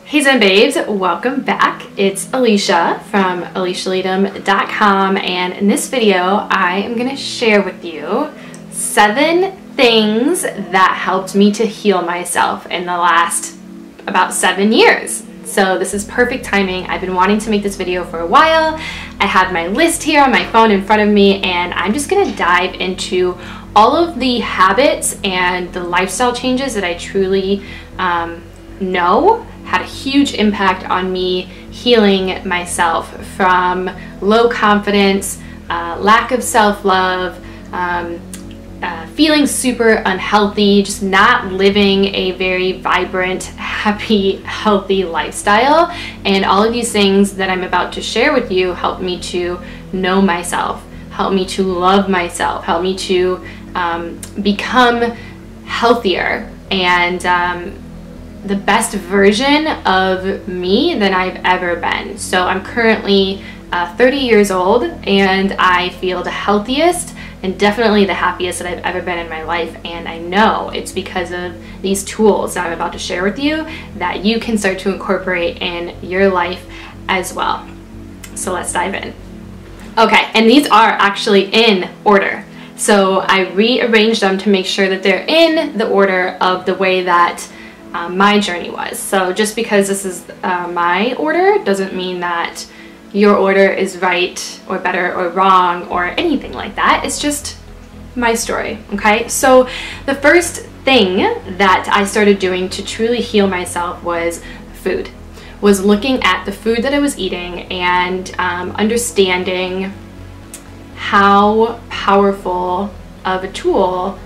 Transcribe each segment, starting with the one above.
Hey Zen Babes, welcome back. It's Alicia from alicialeadham.com, and in this video I am going to share with you 7 things that helped me to heal myself in the last about 7 years. So this is perfect timing. I've been wanting to make this video for a while. I have my list here on my phone in front of me, and I'm just going to dive into all of the habits and the lifestyle changes that I truly know had a huge impact on me healing myself from low confidence, lack of self-love, feeling super unhealthy, just not living a very vibrant, happy, healthy lifestyle. And all of these things that I'm about to share with you helped me to know myself, help me to love myself, help me to become healthier and the best version of me than I've ever been. So I'm currently 30 years old, and I feel the healthiest and definitely the happiest that I've ever been in my life. And I know it's because of these tools that I'm about to share with you that you can start to incorporate in your life as well. So let's dive in. Okay, and these are actually in order. So I rearranged them to make sure that they're in the order of the way that my journey was. So just because this is my order doesn't mean that your order is right or better or wrong or anything like that. It's just my story, okay? So the first thing that I started doing to truly heal myself was food. Was looking at the food that I was eating and understanding how powerful of a tool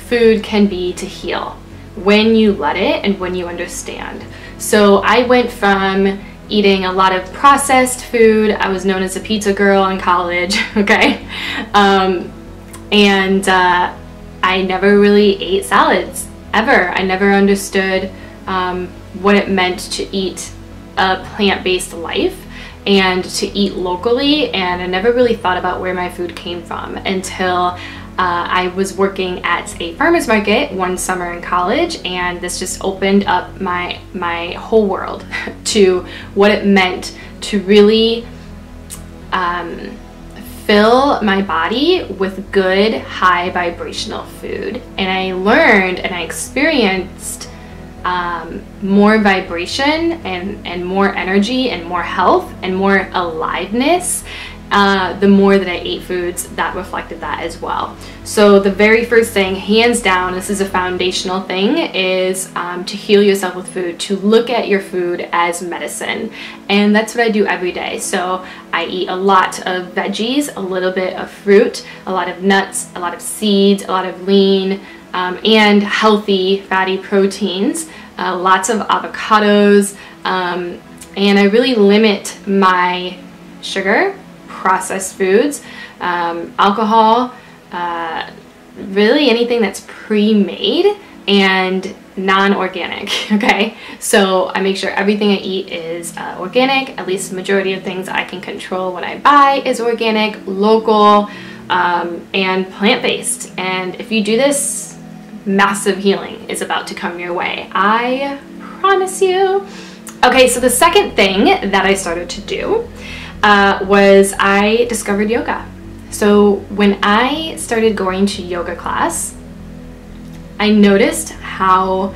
food can be to heal when you let it and when you understand. So I went from eating a lot of processed food. I was known as a pizza girl in college, okay? I never really ate salads, ever. I never understood what it meant to eat a plant-based life and to eat locally, and I never really thought about where my food came from until I was working at a farmer's market one summer in college, and this just opened up my whole world to what it meant to really fill my body with good, high vibrational food. And I learned and I experienced more vibration and more energy and more health and more aliveness the more that I ate foods that reflected that as well. So the very first thing, hands down, this is a foundational thing, is to heal yourself with food, to look at your food as medicine. And that's what I do every day. So I eat a lot of veggies, a little bit of fruit, a lot of nuts, a lot of seeds, a lot of lean and healthy fatty proteins, lots of avocados, and I really limit my sugar, processed foods, alcohol, really anything that's pre-made and non-organic, okay? So I make sure everything I eat is organic. At least the majority of things I can control when I buy is organic, local, and plant-based. And if you do this, massive healing is about to come your way. I promise you. Okay, so the second thing that I started to do was I discovered yoga. So when I started going to yoga class, I noticed how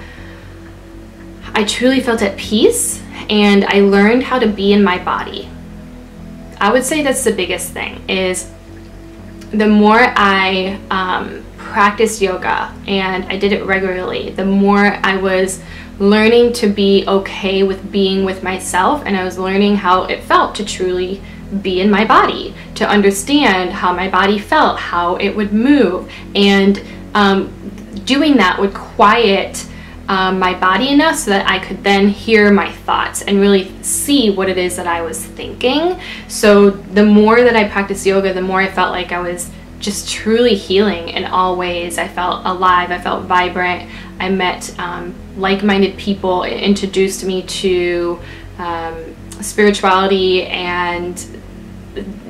I truly felt at peace, and I learned how to be in my body. I would say that's the biggest thing, is the more I practiced yoga, and I did it regularly, the more I was learning to be okay with being with myself, and I was learning how it felt to truly be in my body, to understand how my body felt, how it would move, and doing that would quiet my body enough so that I could then hear my thoughts and really see what it is that I was thinking. So the more that I practiced yoga, the more I felt like I was just truly healing in all ways. I felt alive, I felt vibrant, I met like-minded people. It introduced me to spirituality and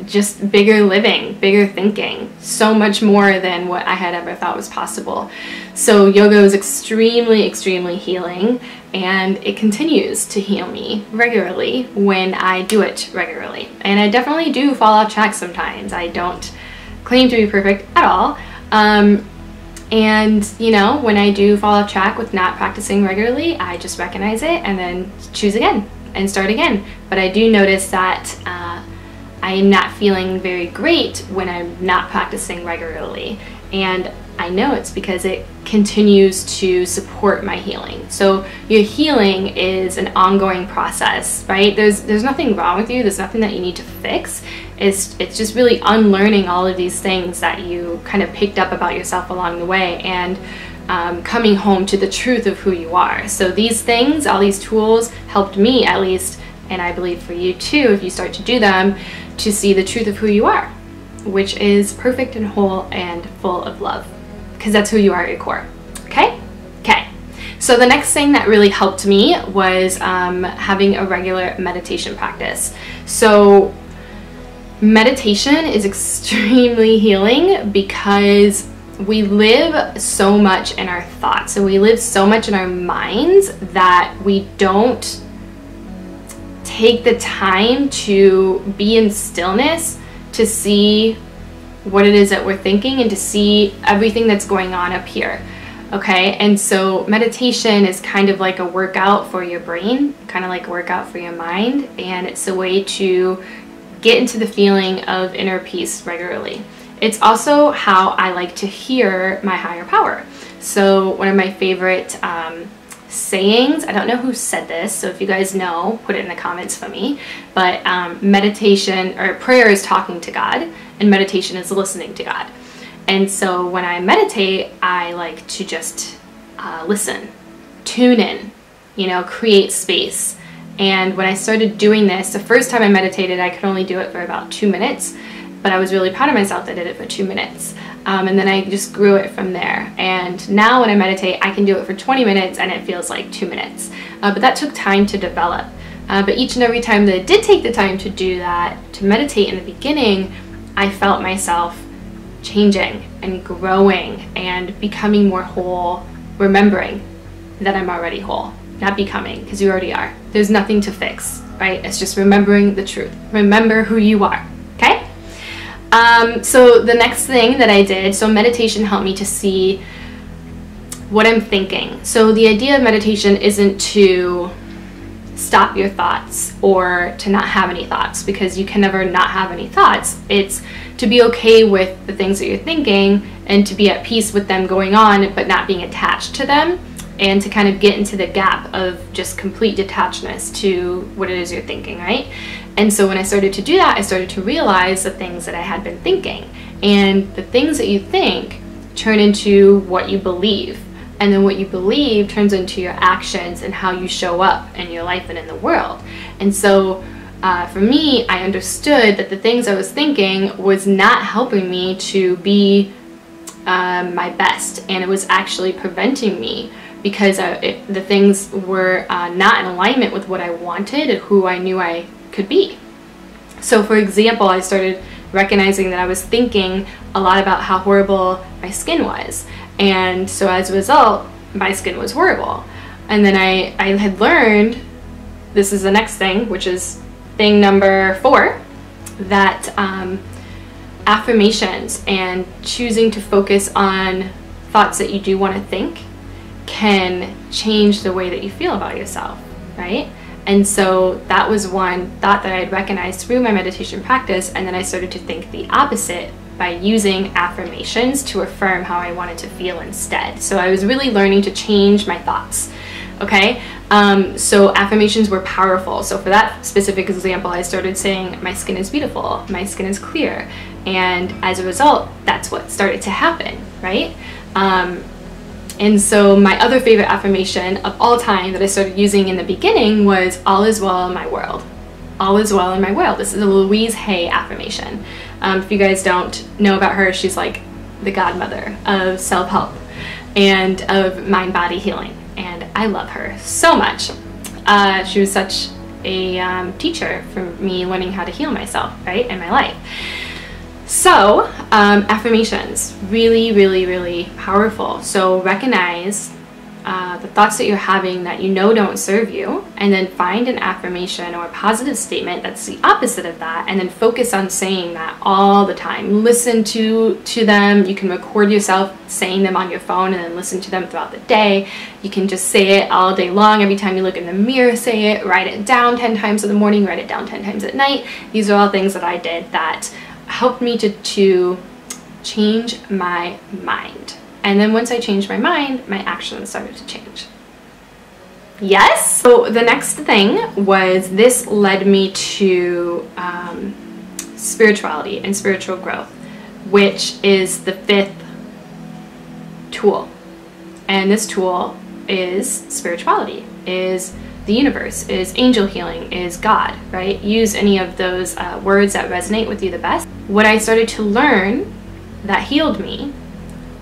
just bigger living, bigger thinking, so much more than what I had ever thought was possible. So yoga was extremely, extremely healing, and it continues to heal me regularly when I do it regularly. And I definitely do fall off track sometimes. I don't claim to be perfect at all. And you know, when I do fall off track with not practicing regularly, I just recognize it and then choose again and start again. But I do notice that I am not feeling very great when I'm not practicing regularly. And I know it's because it continues to support my healing. So your healing is an ongoing process, right? There's nothing wrong with you. There's nothing that you need to fix. It's just really unlearning all of these things that you kind of picked up about yourself along the way, and coming home to the truth of who you are. So these things, all these tools, helped me at least, and I believe for you too, if you start to do them, to see the truth of who you are, which is perfect and whole and full of love, because that's who you are at your core. Okay? Okay. So the next thing that really helped me was having a regular meditation practice. So meditation is extremely healing because we live so much in our thoughts, and we live so much in our minds that we don't take the time to be in stillness to see what it is that we're thinking and to see everything that's going on up here. Okay, and so meditation is kind of like a workout for your brain, kind of like a workout for your mind, and it's a way to get into the feeling of inner peace regularly. It's also how I like to hear my higher power. So one of my favorite sayings, I don't know who said this, so if you guys know, put it in the comments for me, but meditation or prayer is talking to God, and meditation is listening to God. And so when I meditate, I like to just listen, tune in, you know, create space. And when I started doing this, the first time I meditated, I could only do it for about 2 minutes, but I was really proud of myself that I did it for 2 minutes. And then I just grew it from there. And now when I meditate, I can do it for 20 minutes and it feels like 2 minutes. But that took time to develop. But each and every time that I did take the time to do that, to meditate in the beginning, I felt myself changing and growing and becoming more whole, remembering that I'm already whole, not becoming, because you already are. There's nothing to fix, right? It's just remembering the truth. Remember who you are, okay? So the next thing that I did, so meditation helped me to see what I'm thinking. So the idea of meditation isn't to stop your thoughts or to not have any thoughts, because you can never not have any thoughts. It's to be okay with the things that you're thinking and to be at peace with them going on, but not being attached to them, and to kind of get into the gap of just complete detachedness to what it is you're thinking, right? And so when I started to do that, I started to realize the things that I had been thinking. And the things that you think turn into what you believe. And then what you believe turns into your actions and how you show up in your life and in the world. And so for me, I understood that the things I was thinking was not helping me to be my best. And it was actually preventing me, because the things were not in alignment with what I wanted and who I knew I could be. So for example, I started recognizing that I was thinking a lot about how horrible my skin was. And so as a result, my skin was horrible. And then I had learned, this is the next thing, which is thing number 4, that affirmations and choosing to focus on thoughts that you do want to think can change the way that you feel about yourself, right? And so that was one thought that I had recognized through my meditation practice, and then I started to think the opposite by using affirmations to affirm how I wanted to feel instead. So I was really learning to change my thoughts, okay? So affirmations were powerful. So for that specific example, I started saying, my skin is beautiful, my skin is clear, and as a result, that's what started to happen, right? And so my other favorite affirmation of all time that I started using in the beginning was, all is well in my world. All is well in my world. This is a Louise Hay affirmation. If you guys don't know about her, she's like the godmother of self-help and of mind-body healing. And I love her so much. She was such a teacher for me learning how to heal myself, right, in my life. So affirmations, really, really, really powerful. So recognize the thoughts that you're having that you know don't serve you, and then find an affirmation or a positive statement that's the opposite of that, and then focus on saying that all the time. Listen to them. You can record yourself saying them on your phone and then listen to them throughout the day. You can just say it all day long. Every time you look in the mirror, say it. Write it down 10 times in the morning, write it down 10 times at night. These are all things that I did that helped me to change my mind. And then once I changed my mind, my actions started to change. Yes? So the next thing was, this led me to spirituality and spiritual growth, which is the 5th tool. And this tool is spirituality, is the universe, is angel healing, is God, right? Use any of those words that resonate with you the best. What I started to learn that healed me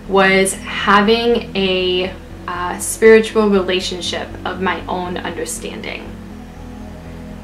was having a spiritual relationship of my own understanding.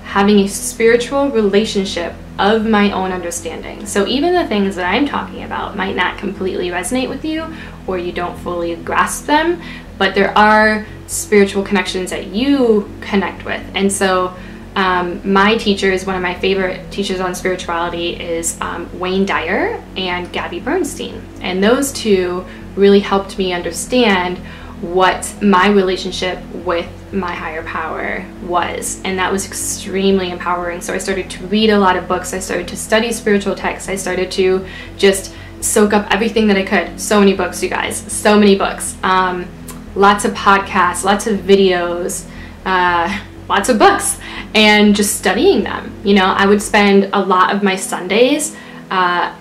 Having a spiritual relationship of my own understanding. So even the things that I'm talking about might not completely resonate with you, or you don't fully grasp them, but there are spiritual connections that you connect with. And so my teachers, one of my favorite teachers on spirituality is Wayne Dyer and Gabby Bernstein. And those two really helped me understand what my relationship with my higher power was. And that was extremely empowering. So I started to read a lot of books. I started to study spiritual texts. I started to just soak up everything that I could. So many books, you guys, so many books. Lots of podcasts, lots of videos, lots of books, and just studying them. You know, I would spend a lot of my Sundays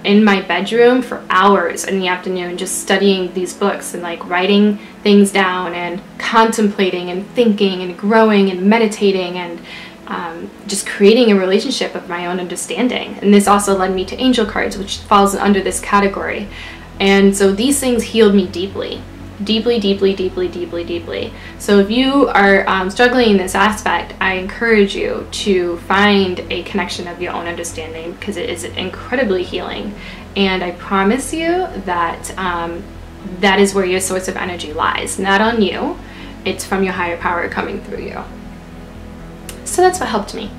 in my bedroom for hours in the afternoon just studying these books and like writing things down and contemplating and thinking and growing and meditating and just creating a relationship of my own understanding. And this also led me to angel cards, which falls under this category. And so these things healed me deeply. Deeply, deeply, deeply, deeply, deeply. So if you are struggling in this aspect, I encourage you to find a connection of your own understanding, because it is incredibly healing. And I promise you that that is where your source of energy lies. Not on you, it's from your higher power coming through you. So that's what helped me.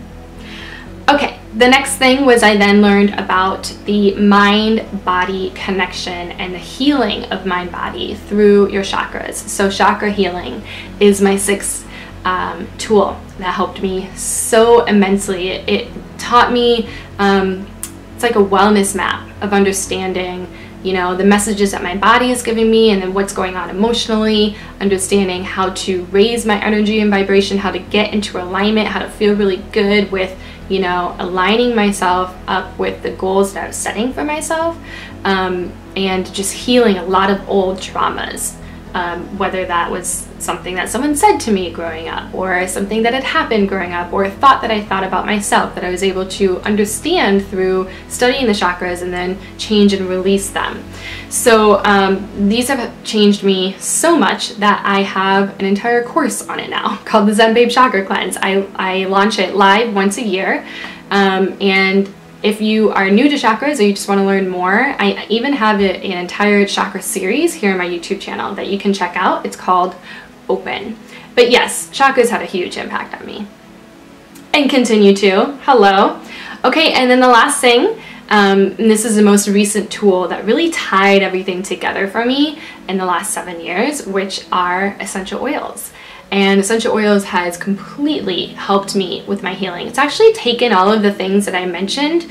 Okay, the next thing was I then learned about the mind-body connection and the healing of mind-body through your chakras. So chakra healing is my 6th tool that helped me so immensely. It taught me, it's like a wellness map of understanding, you know, the messages that my body is giving me, and then what's going on emotionally, understanding how to raise my energy and vibration, how to get into alignment, how to feel really good with, you know, aligning myself up with the goals that I was setting for myself, and just healing a lot of old traumas, whether that was something that someone said to me growing up, or something that had happened growing up, or a thought that I thought about myself that I was able to understand through studying the chakras and then change and release them. So these have changed me so much that I have an entire course on it now called the Zen Babe Chakra Cleanse. I launch it live once a year, and if you are new to chakras or you just want to learn more, I even have an entire chakra series here on my YouTube channel that you can check out. It's called Open. But yes, chakras had a huge impact on me and continue to. Hello. Okay, and then the last thing, and this is the most recent tool that really tied everything together for me in the last 7 years, which are essential oils. And essential oils has completely helped me with my healing. It's actually taken all of the things that I mentioned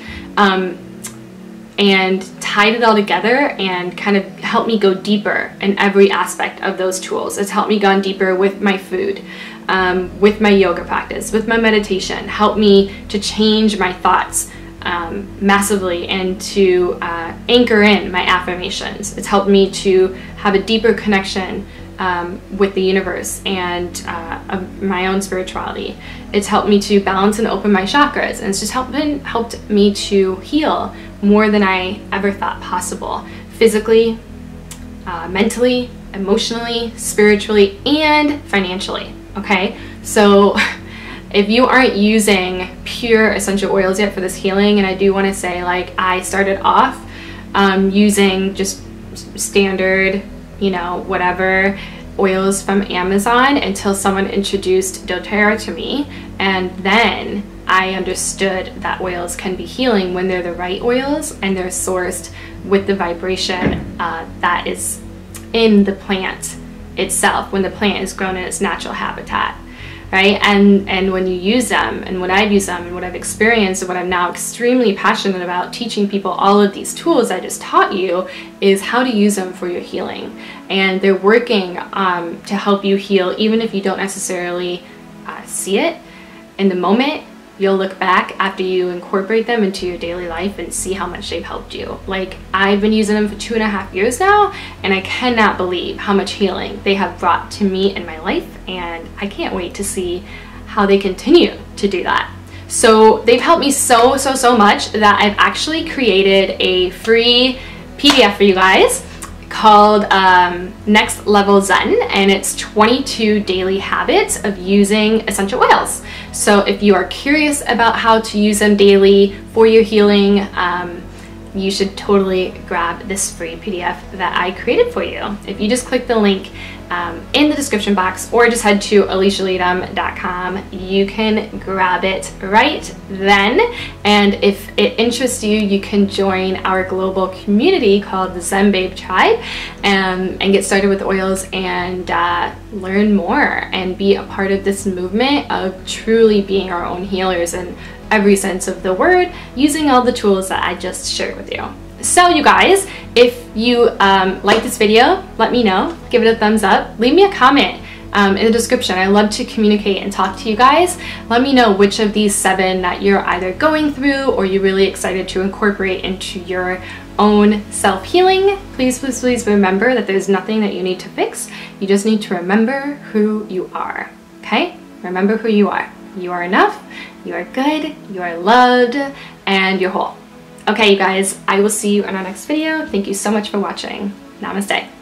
and tied it all together and kind of helped me go deeper in every aspect of those tools. It's helped me go deeper with my food, with my yoga practice, with my meditation, helped me to change my thoughts massively and to anchor in my affirmations. It's helped me to have a deeper connection with the universe and my own spirituality. It's helped me to balance and open my chakras, and it's just helped me to heal more than I ever thought possible, physically, mentally, emotionally, spiritually, and financially. Okay, so if you aren't using pure essential oils yet for this healing, and I do want to say, like, I started off using just standard, you know, whatever oils from Amazon until someone introduced doTERRA to me, and then I understood that oils can be healing when they're the right oils and they're sourced with the vibration that is in the plant itself, when the plant is grown in its natural habitat, right? And when you use them, and when I've used them, and what I've experienced, and what I'm now extremely passionate about teaching people all of these tools I just taught you, is how to use them for your healing. And they're working to help you heal, even if you don't necessarily see it in the moment. You'll look back after you incorporate them into your daily life and see how much they've helped you. Like, I've been using them for 2.5 years now, and I cannot believe how much healing they have brought to me in my life, and I can't wait to see how they continue to do that. So they've helped me so much that I've actually created a free PDF for you guys called Next Level Zen, and it's 22 daily habits of using essential oils. So if you are curious about how to use them daily for your healing, you should totally grab this free PDF that I created for you. If you just click the link in the description box, or just head to alicialeadham.com, you can grab it right then. And if it interests you, you can join our global community called the Zen Babe Tribe, and get started with oils and learn more and be a part of this movement of truly being our own healers in every sense of the word, using all the tools that I just shared with you. So you guys, if you like this video, let me know, give it a thumbs up, leave me a comment in the description. I love to communicate and talk to you guys. Let me know which of these 7 that you're either going through or you're really excited to incorporate into your own self-healing. Please remember that there's nothing that you need to fix. You just need to remember who you are, okay? Remember who you are. You are enough, you are good, you are loved, and you're whole. Okay, you guys, I will see you in our next video. Thank you so much for watching. Namaste.